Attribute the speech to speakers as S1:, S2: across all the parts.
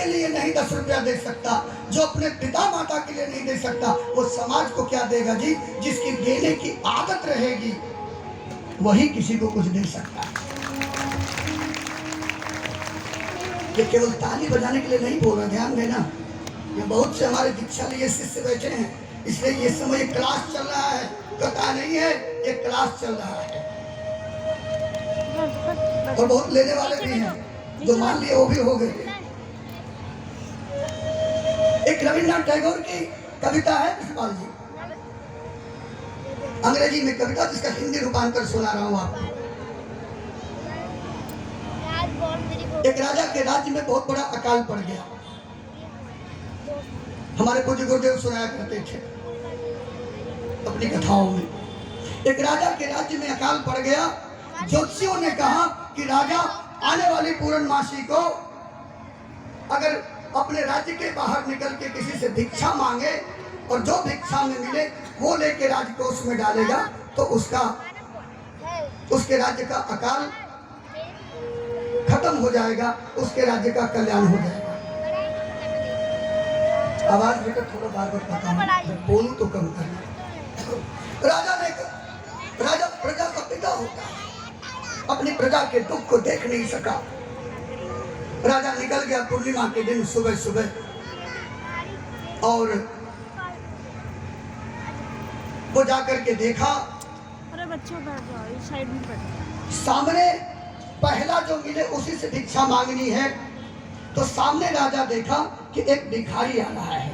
S1: अपने लिए नहीं 10 रुपया दे सकता, जो अपने पिता माता के लिए नहीं दे सकता, वो समाज को क्या देगा जी? जिसकी देने की आदत रहेगी वही किसी को कुछ दे सकता है। ये केवल ताली बजाने के लिए नहीं बोल रहा, ध्यान देना। ये बहुत से हमारे दीक्षा लिए शिष्य बैठे हैं, इसलिए ये समय क्लास चल रहा है, कथा नहीं है, ये क्लास चल रहा है। और बहुत लेने वाले भी हैं, जो मान लिए वो भी हो गए। एक रविन्द्रनाथ टैगोर की कविता है विश्वपाल जी, अंग्रेजी में कविता, जिसका हिंदी रूपांतर सुना रहा हूं आपको। एक राजा के राज्य में बहुत बड़ा अकाल पड़ गया। हमारे पूज्य गुरुदेव सुनाया करते थे अपनी कथाओं में। एक राजा के राज्य में अकाल पड़ गया। ज्योतिषियों ने कहा कि राजा आने वाली पूर्णमासी को अगर अपने राज्य के बाहर निकल के किसी से भिक्षा मांगे और जो भिक्षा में मिले वो लेके राजकोष में डालेगा तो उसके राज्य का अकाल खत्म हो जाएगा, उसके राज्य का कल्याण हो जाएगा। आवाज बेटा थोड़ा बार बार बताऊं, जब बोलूं तो कम करना। राजा प्रजा का पिता होता है, अपनी प्रजा के दुख को देख नहीं सका। राजा निकल गया पूर्णिमा के दिन सुबह सुबह और वो जाकर के देखा,
S2: अरे बच्चों बैठ जाओ, इस साइड में बैठो।
S1: सामने पहला जो मिले उसी से भिक्षा मांगनी है। तो सामने राजा देखा कि एक भिखारी आ रहा है।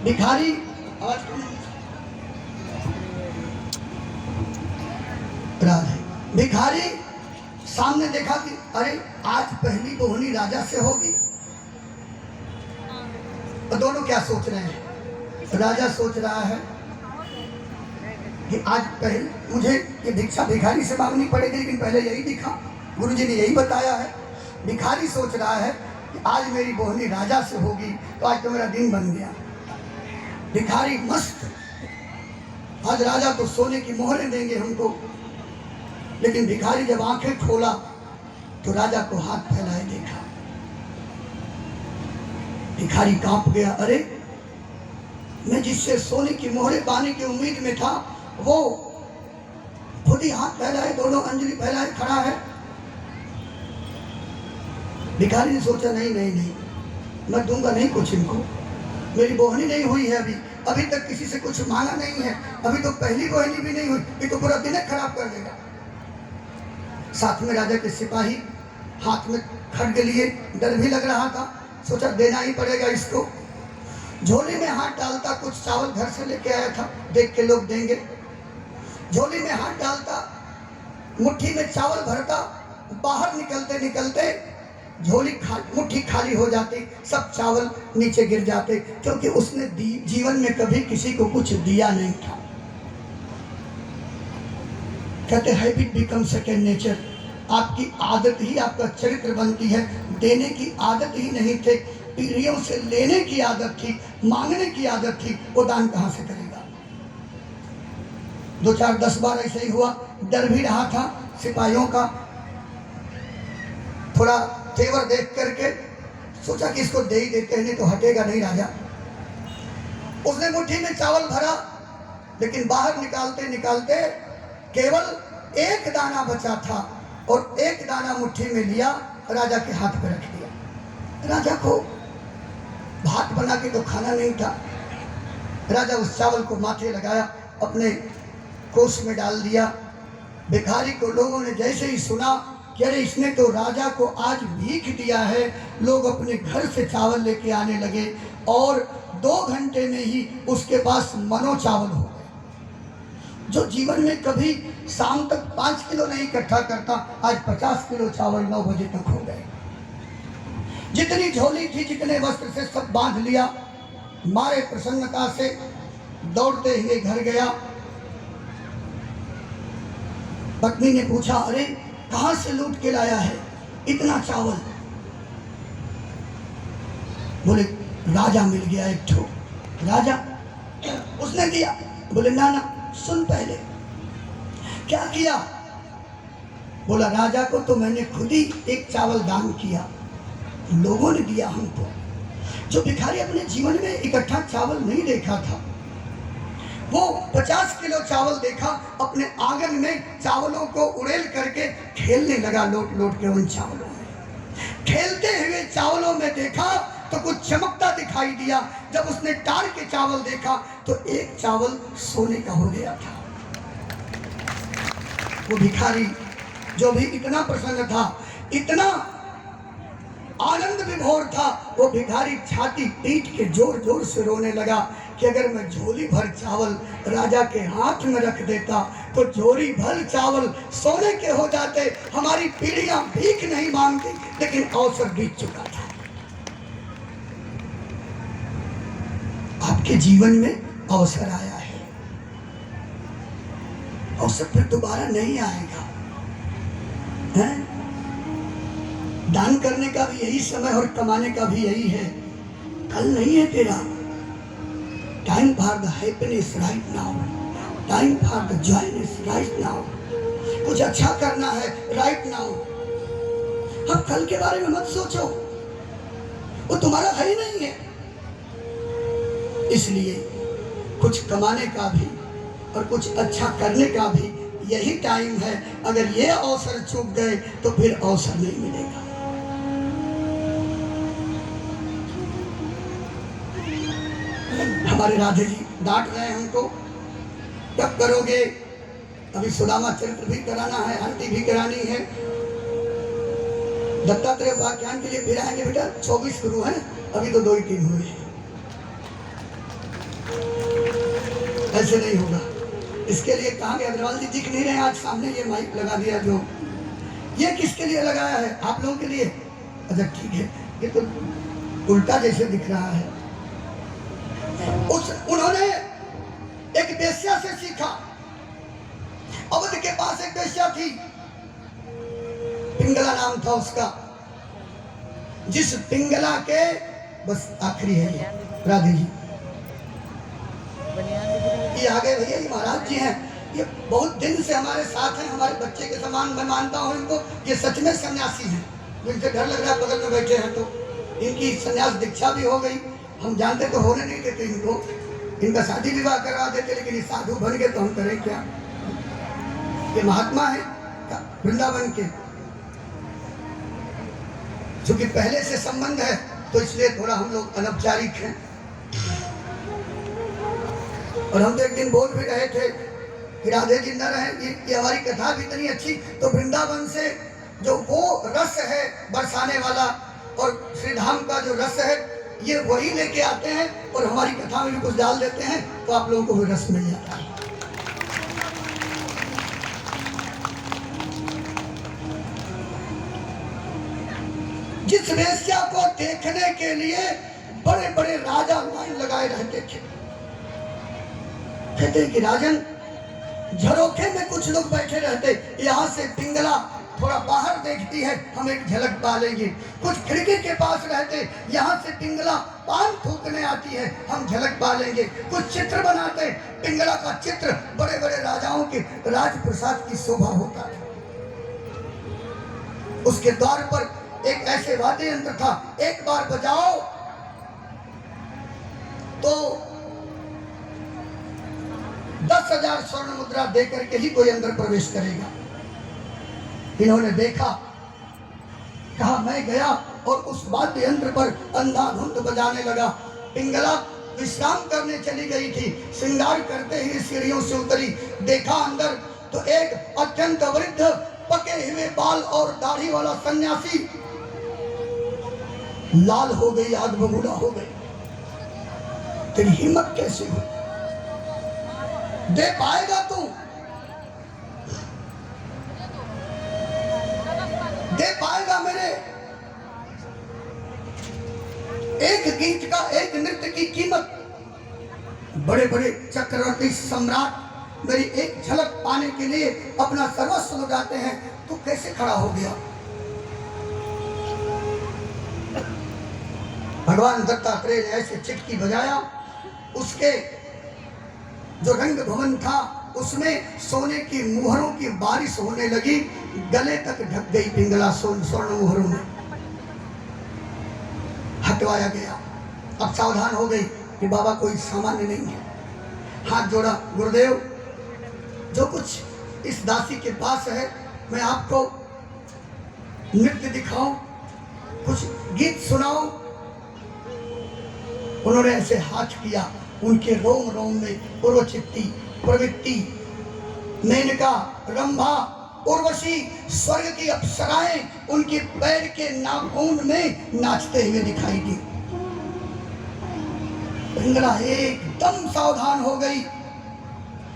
S1: भिखारी भिखारी सामने देखा कि अरे आज पहली बोहनी राजा से होगी। तो दोनों क्या सोच रहे हैं? राजा सोच रहा है कि आज पहले मुझे ये भिक्षा भिखारी से मांगनी पड़ेगी, लेकिन पहले यही दिखा, गुरुजी ने यही बताया है। भिखारी सोच रहा है कि आज मेरी बोहनी राजा से होगी तो आज तो मेरा दिन बन गया। भिखारी मस्त, आज राजा तो सोने की मोहरें देंगे हमको। लेकिन भिखारी जब आंखें खोला तो राजा को हाथ फैलाए देखा। भिखारी कांप गया, अरे मैं जिससे सोने की मोहरें पाने की उम्मीद में था वो खुद ही हाथ फैलाए, दोनों अंजलि फैलाए खड़ा है। भिखारी ने सोचा नहीं नहीं नहीं, मैं दूंगा नहीं कुछ इनको, मेरी बोहनी नहीं हुई है, अभी तक किसी से कुछ मांगा नहीं है, अभी तो पहली बोहनी भी नहीं हुई, ये तो पूरा दिन खराब कर देगा। साथ में राजा के सिपाही हाथ में खड्ग लिए, डर भी लग रहा था, सोचा देना ही पड़ेगा इसको। झोली में हाथ डालता, कुछ चावल घर से लेके आया था, देख के लोग देंगे। झोली में हाथ डालता, मुट्ठी में चावल भरता, बाहर निकलते निकलते झोली मुट्ठी खाली हो जाती, सब चावल नीचे गिर जाते, क्योंकि उसने जीवन में कभी किसी को कुछ दिया नहीं था। कहते हैबिट बिकम सेकेंड नेचर, आपकी आदत ही आपका चरित्र बनती है। देने की आदत ही नहीं थे, पीढ़ियों से लेने की आदत थी, मांगने की आदत थी, वो दान कहाँ से करेगा? 2 4 10 बार ऐसे ही हुआ। डर भी रहा था सिपाहियों का, थोड़ा तेवर देख करके सोचा कि इसको दे ही देते हैं, नहीं तो हटेगा नहीं राजा। उसने मुट्ठी में चावल भरा, लेकिन बाहर निकालते निकालते केवल एक दाना बचा था और एक दाना मुट्ठी में लिया, राजा के हाथ पे रख दिया। राजा को भात बना के तो खाना नहीं था। राजा उस चावल को माथे लगाया, अपने कोष में डाल दिया। भिखारी को लोगों ने जैसे ही सुना कि अरे इसने तो राजा को आज भीख दिया है, लोग अपने घर से चावल लेके आने लगे और 2 घंटे में ही उसके पास मनो चावल हो गए। जो जीवन में कभी शाम तक 5 किलो नहीं इकट्ठा करता, आज 50 किलो चावल 9 बजे तक हो गए। जितनी झोली थी, जितने वस्त्र से सब बांध लिया। मारे प्रसन्नता से दौड़ते हुए घर गया। पत्नी ने पूछा, अरे कहाँ से लूट के लाया है इतना चावल? बोले राजा मिल गया एक ठो। राजा उसने दिया। बोले ना ना, सुन पहले क्या किया? बोला राजा को तो मैंने खुद ही एक चावल दान किया। लोगों ने दिया हमको। जो भिखारी अपने जीवन में इकट्ठा चावल नहीं देखा था, वो 50 किलो चावल देखा, अपने आंगन में चावलों को उड़ेल करके खेलने लगा, लोट लोट के उन चावलों में। खेलते हुए चावलों में देखा तो कुछ चमकता दिखाई दिया। जब उसने टार के चावल देखा तो एक चावल सोने का हो गया था। वो भिखारी जो भी इतना प्रसन्न था, इतना आनंद विभोर था, वो भिखारी छाती पीट के जोर जोर से रोने लगा कि अगर मैं झोली भर चावल राजा के हाथ में रख देता तो झोली भर चावल सोने के हो जाते, हमारी पीढ़ियां भीख नहीं मांगती। लेकिन अवसर बीत चुका था। आपके जीवन में अवसर आया है, अवसर फिर दोबारा नहीं आएगा, है? दान करने का भी यही समय और कमाने का भी यही है। कल नहीं है तेरा। Time for the happiness right now, time for the joyness right now. कुछ अच्छा करना है राइट नाउ। अब कल के बारे में मत सोचो, वो तुम्हारा है ही नहीं है। इसलिए कुछ कमाने का भी और कुछ अच्छा करने का भी यही टाइम है। अगर ये अवसर चूक गए तो फिर अवसर नहीं मिलेगा। हमारे राधे जी डांट रहे हैं हमको, कब करोगे? अभी सुदामा चरित्र भी कराना है, आरती भी करानी है, दत्तात्रेय उपाख्यान के लिए फिर आएंगे बेटा। 24 गुरु हैं, अभी तो 2 ही 3 हुए हैं। ऐसे नहीं होगा। इसके लिए कहा कि अग्रवाल जी दिख नहीं रहे आज सामने, ये माइक लगा दिया। जो ये किसके लिए लगाया है? आप लोगों के लिए। अच्छा ठीक है, ये तो उल्टा जैसे दिख रहा है। उन्होंने एक वेश्या से सीखा। अवध के पास एक वेश्या थी, पिंगला नाम था उसका। जिस पिंगला के बस आखिरी है ये राधे जी, ये आगे भैया, ये महाराज जी हैं। ये बहुत दिन से हमारे साथ हैं, हमारे बच्चे के समान मैं मानता हूँ इनको। ये सच में सन्यासी हैं, जिनसे डर लग रहा है बगल में बैठे हैं। तो इनकी सन्यास दीक्षा भी हो गई। हम जानते तो होने नहीं देते इनको, इनका शादी विवाह करवा देते, लेकिन ये साधु बन गए तो हम करें क्या? ये महात्मा है वृंदावन के, चूंकि पहले से संबंध है तो इसलिए थोड़ा हम लोग अनौपचारिक हैं। और हम तो एक दिन बोल भी रहे थे कि राधे जी न रहे, ये हमारी कथा भी इतनी अच्छी, तो वृंदावन से जो वो रस है बरसाने वाला और श्री धाम का जो रस है, ये वही लेके आते हैं और हमारी कथा में भी कुछ डाल देते हैं, तो आप लोगों को भी रस मिल जाता है। जिस वेश्या को देखने के लिए बड़े बड़े राजा लाइन लगाए रहते थे, कहते कि राजन, झरोखे में कुछ लोग बैठे रहते, यहाँ से पिंगला थोड़ा बाहर देखती है, हम एक झलक पा लेंगे। कुछ खिड़की के पास रहते, यहाँ से पिंगला पान थूकने आती है, हम झलक पा लेंगे। कुछ चित्र बनाते, पिंगला का चित्र बड़े बड़े राजाओं के राजप्रसाद की शोभा होता था। उसके द्वार पर एक ऐसे वाद्य यंत्र था, एक बार बजाओ तो 10,000 स्वर्ण मुद्रा देकर के ही कोई अंदर प्रवेश करेगा। इन्होंने देखा, कहा मैं गया और उस वाद्य यंत्र पर अंधाधुंध बजाने लगा। पिंगला विश्राम करने चली गई थी, श्रृंगार करते ही सीढ़ियों से उतरी, देखा अंदर तो एक अत्यंत वृद्ध पके हुए बाल और दाढ़ी वाला सन्यासी लाल हो गई, आग बबूला हो गई। तेरी हिम्मत कैसे हुई? दे पाएगा तू? दे पाएगा मेरे एक गीत का, एक नृत्य की कीमत? बड़े बड़े चक्रवर्ती सम्राट मेरी एक झलक पाने के लिए अपना सर्वस्व लुटाते हैं, तू कैसे खड़ा हो गया? भगवान दत्तात्रेय ने ऐसे चिटकी बजाया, उसके जो रंग भवन था उसमें सोने की मुहरों की बारिश होने लगी, गले तक ढक गई पिंगला स्वर्ण मुहरों में। हटवाया गया। अब सावधान हो गई कि बाबा कोई सामान्य नहीं है। हाथ जोड़ा, गुरुदेव जो कुछ इस दासी के पास है मैं आपको नृत्य दिखाऊं, कुछ गीत सुनाऊं। उन्होंने ऐसे हाथ किया, उनके रोम रोम में उर्वचित्ती, प्रवृत्ति, मेनका, रंभा, उर्वशी, स्वर्ग की अप्सराएं उनके पैर के नाखून में नाचते हुए दिखाई दी। पिंगला एकदम सावधान हो गई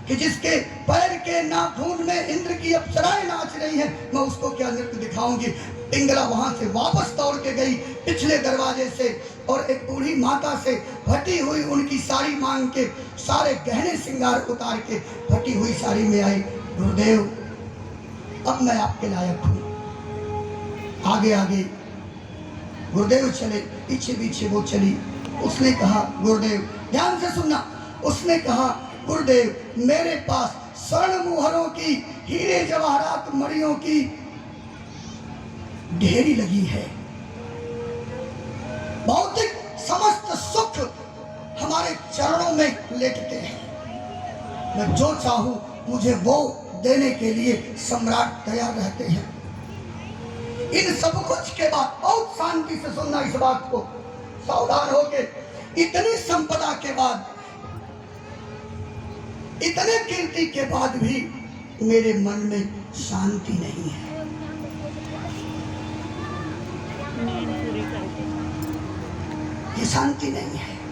S1: कि जिसके पैर के नाखून में इंद्र की अप्सराएं नाच रही हैं, मैं उसको क्या नृत्य दिखाऊंगी। पिंगला वहां से वापस दौड़ के गई पिछले दरवाजे से और एक बूढ़ी माता से फटी हुई उनकी साड़ी मांग के, सारे गहने श्रृंगार उतार के फटी हुई साड़ी में आई। गुरुदेव अब मैं आपके लायक हूं। आगे आगे गुरुदेव चले, पीछे पीछे वो चली। उसने कहा, गुरुदेव ध्यान से सुनना, उसने कहा गुरुदेव मेरे पास स्वर्ण मुहरों की, हीरे जवाहरात मणियों की ढेरी लगी है। भौतिक समस्त सुख हमारे चरणों में लेटते हैं। मैं जो चाहूं मुझे वो देने के लिए सम्राट तैयार रहते हैं। इन सब कुछ के बाद, बहुत शांति से सुनना इस बात को, सावधान होके, इतनी संपदा के बाद, इतने कीर्ति के बाद भी मेरे मन में शांति नहीं है।
S2: नींद पूरी करके
S1: ये शांति नहीं है।